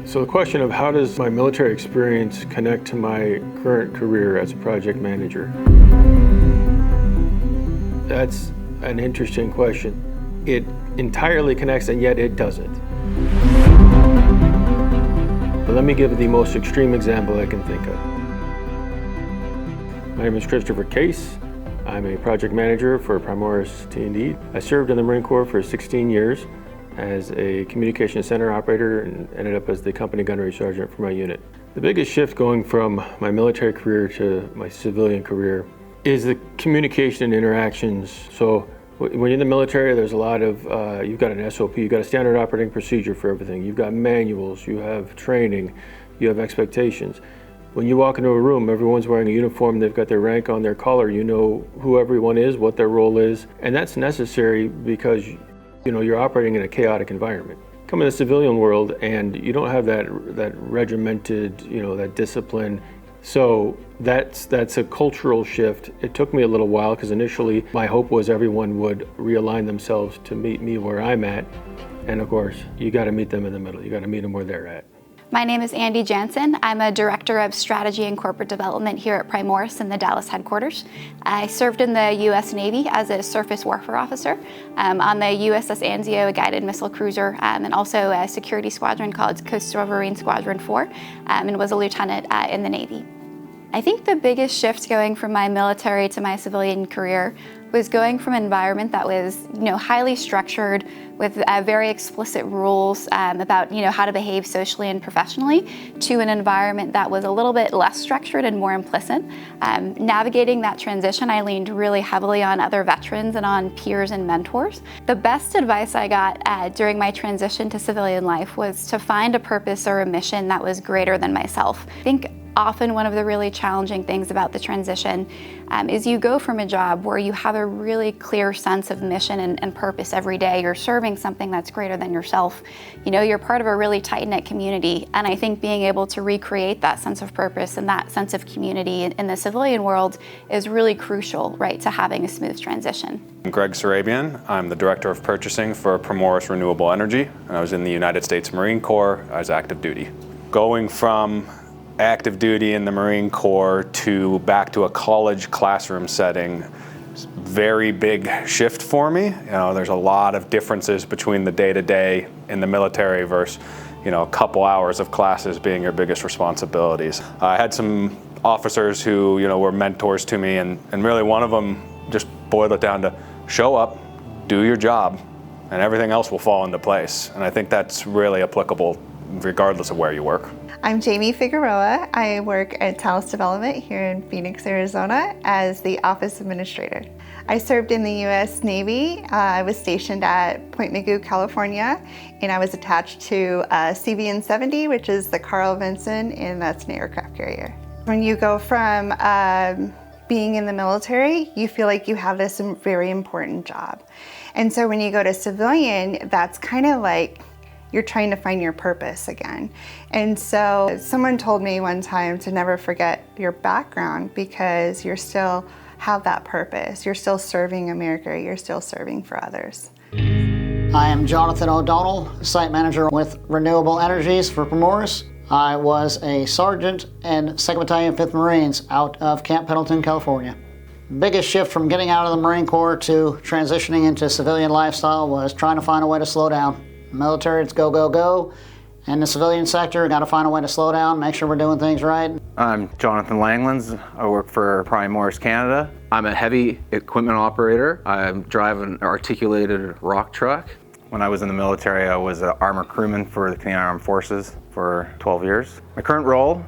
So the question of how does my military experience connect to my current career as a project manager? That's an interesting question. It entirely connects, and yet it doesn't. But let me give the most extreme example I can think of. My name is Christopher Case. I'm a project manager for Primoris T&D. I served in the Marine Corps for 16 years as a communication center operator and ended up as the company gunnery sergeant for my unit. The biggest shift going from my military career to my civilian career is the communication and interactions. So when you're in the military, there's a lot of, you've got an SOP, you've got a standard operating procedure for everything. You've got manuals, you have training, you have expectations. When you walk into a room, everyone's wearing a uniform, they've got their rank on their collar, you know who everyone is, what their role is, and that's necessary because you're operating in a chaotic environment. Come in the civilian world and you don't have that regimented, that discipline. So that's a cultural shift. It took me a little while because initially my hope was everyone would realign themselves to meet me where I'm at. And of course, you got to meet them in the middle. You got to meet them where they're at. My name is Andi Janssen. I'm a Director of Strategy and Corporate Development here at Primoris in the Dallas headquarters. I served in the U.S. Navy as a surface warfare officer on the USS Anzio, a guided missile cruiser, and also a security squadron called Coastal Marine Squadron 4, and was a lieutenant in the Navy. I think the biggest shift going from my military to my civilian career was going from an environment that was, highly structured with very explicit rules about, how to behave socially and professionally, to an environment that was a little bit less structured and more implicit. Navigating that transition, I leaned really heavily on other veterans and on peers and mentors. The best advice I got during my transition to civilian life was to find a purpose or a mission that was greater than myself. I think often one of the really challenging things about the transition is you go from a job where you have a really clear sense of mission and purpose every day. You're serving something that's greater than yourself. You're part of a really tight-knit community, and I think being able to recreate that sense of purpose and that sense of community in the civilian world is really crucial, right, to having a smooth transition. I'm Greg Surabian. I'm the Director of Purchasing for Primoris Renewable Energy, and I was in the United States Marine Corps as active duty. Going from active duty in the Marine Corps to back to a college classroom setting, very big shift for me. There's a lot of differences between the day-to-day in the military versus, a couple hours of classes being your biggest responsibilities. I had some officers who, were mentors to me, and really one of them just boiled it down to show up, do your job, and everything else will fall into place. And I think that's really applicable regardless of where you work. I'm Jamie Figueroa. I work at Talus Development here in Phoenix, Arizona as the office administrator. I served in the U.S. Navy. I was stationed at Point Mugu, California, and I was attached to CVN 70, which is the Carl Vinson, and that's an aircraft carrier. When you go from being in the military, you feel like you have this very important job. And so when you go to civilian, that's kind of like you're trying to find your purpose again. And so someone told me one time to never forget your background because you still have that purpose. You're still serving America. You're still serving for others. I am Jonathan O'Donnell, Site Manager with Renewable Energies for Primoris. I was a sergeant in 2nd Battalion, 5th Marines out of Camp Pendleton, California. Biggest shift from getting out of the Marine Corps to transitioning into civilian lifestyle was trying to find a way to slow down. Military, it's go, go, go. In the civilian sector, got to find a way to slow down, make sure we're doing things right. I'm Jonathan Langlands. I work for Primoris Canada. I'm a heavy equipment operator. I drive an articulated rock truck. When I was in the military, I was an armor crewman for the Canadian Armed Forces for 12 years. My current role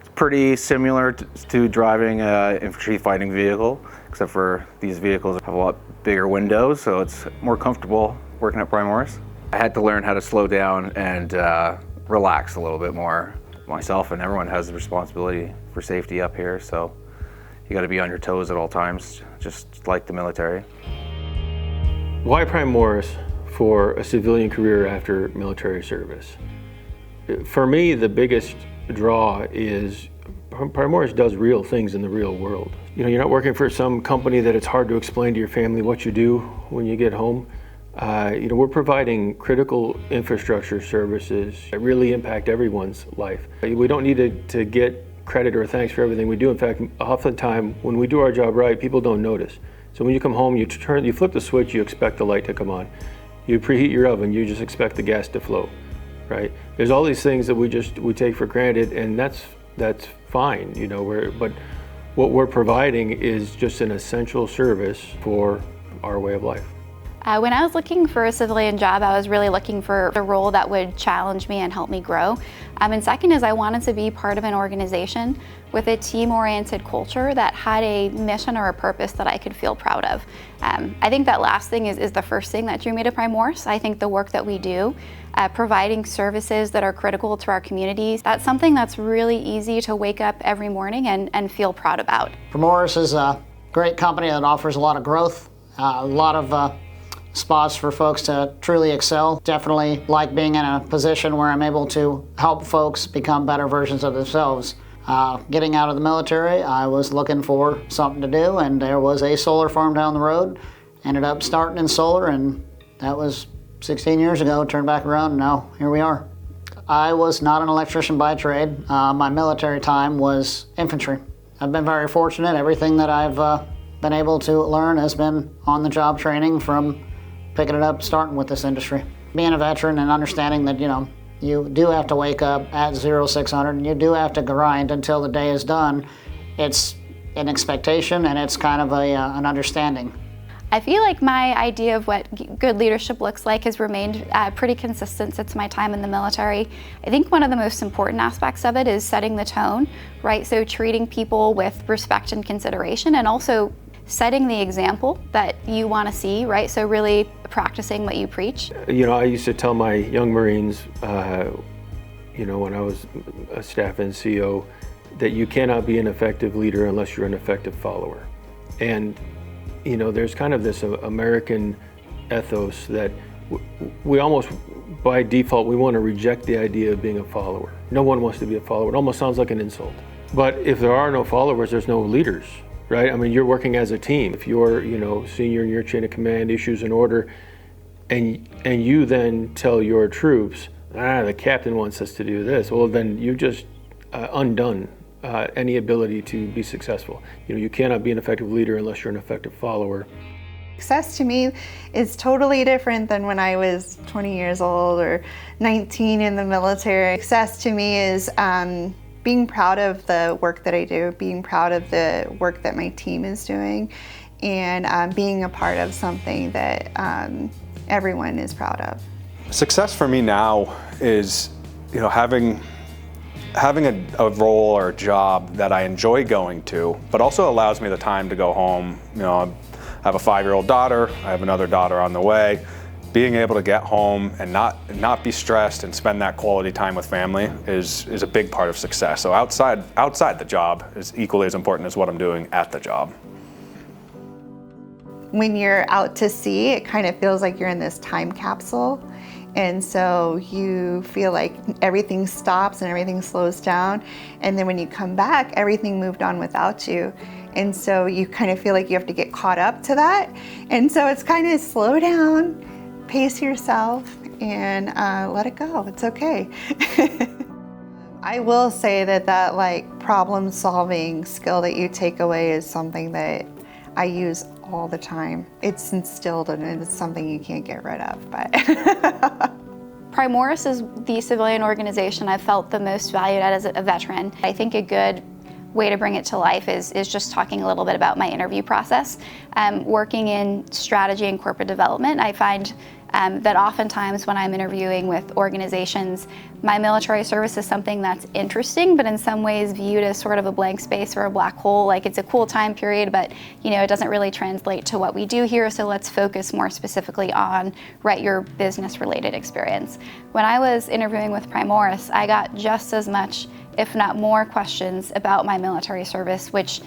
is pretty similar to driving an infantry fighting vehicle, except for these vehicles have a lot bigger windows, so it's more comfortable working at Primoris. I had to learn how to slow down and relax a little bit more. Myself and everyone has the responsibility for safety up here, so you got to be on your toes at all times, just like the military. Why Primoris for a civilian career after military service? For me, the biggest draw is Primoris does real things in the real world. You're not working for some company that it's hard to explain to your family what you do when you get home. We're providing critical infrastructure services that really impact everyone's life. We don't need to get credit or thanks for everything we do. In fact, oftentimes when we do our job right, people don't notice. So when you come home, you flip the switch, you expect the light to come on. You preheat your oven, you just expect the gas to flow, right? There's all these things that we take for granted, and that's fine, but what we're providing is just an essential service for our way of life. When I was looking for a civilian job, I was really looking for a role that would challenge me and help me grow. And second is I wanted to be part of an organization with a team-oriented culture that had a mission or a purpose that I could feel proud of. I think that last thing is the first thing that drew me to Primoris. I think the work that we do, providing services that are critical to our communities, that's something that's really easy to wake up every morning and feel proud about. Primoris is a great company that offers a lot of growth, a lot of spots for folks to truly excel. Definitely like being in a position where I'm able to help folks become better versions of themselves. Getting out of the military, I was looking for something to do, and there was a solar farm down the road. Ended up starting in solar, and that was 16 years ago. Turned back around, and now here we are. I was not an electrician by trade. My military time was infantry. I've been very fortunate. Everything that I've been able to learn has been on-the-job training from picking it up, starting with this industry. Being a veteran and understanding that, you do have to wake up at 0600 and you do have to grind until the day is done. It's an expectation, and it's kind of an understanding. I feel like my idea of what good leadership looks like has remained pretty consistent since my time in the military. I think one of the most important aspects of it is setting the tone, right? So treating people with respect and consideration, and also setting the example that you want to see, right? So really practicing what you preach. I used to tell my young Marines, when I was a staff NCO, that you cannot be an effective leader unless you're an effective follower. And, there's kind of this American ethos that we almost, by default, we want to reject the idea of being a follower. No one wants to be a follower. It almost sounds like an insult. But if there are no followers, there's no leaders. Right? I mean, you're working as a team. If you're, senior in your chain of command, issues an order, and you then tell your troops, the captain wants us to do this, well, then you've just undone any ability to be successful. You cannot be an effective leader unless you're an effective follower. Success to me is totally different than when I was 20 years old or 19 in the military. Success to me is being proud of the work that I do, being proud of the work that my team is doing, and being a part of something that everyone is proud of. Success for me now is, having a role or a job that I enjoy going to, but also allows me the time to go home. I have a 5-year-old daughter, I have another daughter on the way. Being able to get home and not be stressed and spend that quality time with family is a big part of success. So outside the job is equally as important as what I'm doing at the job. When you're out to sea, it kind of feels like you're in this time capsule. And so you feel like everything stops and everything slows down. And then when you come back, everything moved on without you. And so you kind of feel like you have to get caught up to that. And so it's kind of slow down, pace yourself, and let it go. It's okay. I will say that problem solving skill that you take away is something that I use all the time. It's instilled in it. It's something you can't get rid of. But Primoris is the civilian organization I've felt the most valued at as a veteran. I think a good way to bring it to life is just talking a little bit about my interview process. Working in strategy and corporate development, I find that oftentimes when I'm interviewing with organizations, my military service is something that's interesting, but in some ways viewed as sort of a blank space or a black hole. Like, it's a cool time period, but it doesn't really translate to what we do here, so let's focus more specifically on your business-related experience. When I was interviewing with Primoris, I got just as much, if not more, questions about my military service, which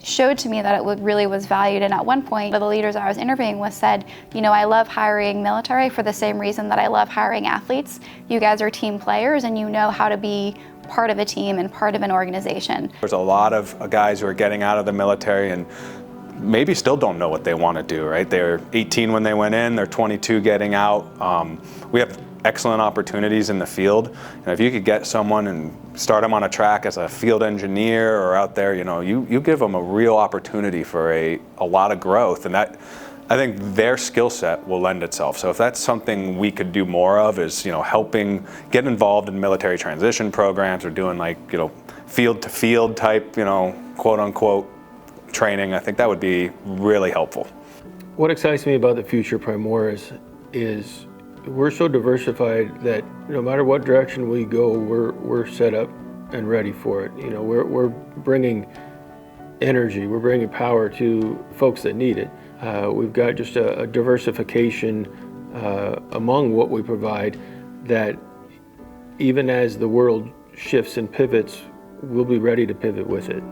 showed to me that it really was valued. And at one point, the leaders I was interviewing said, I love hiring military for the same reason that I love hiring athletes. You guys are team players, and you know how to be part of a team and part of an organization. There's a lot of guys who are getting out of the military and maybe still don't know what they want to do, right? They're 18 when they went in, they're 22 getting out. We have excellent opportunities in the field. And if you could get someone and start them on a track as a field engineer or out there, you give them a real opportunity for a lot of growth. And that, I think their skill set will lend itself. So if that's something we could do more of, is helping get involved in military transition programs, or doing field to field type, quote unquote training, I think that would be really helpful. What excites me about the future Primoris is we're so diversified that no matter what direction we go, we're set up and ready for it. We're bringing energy, we're bringing power to folks that need it. We've got just a diversification among what we provide, that even as the world shifts and pivots, we'll be ready to pivot with it.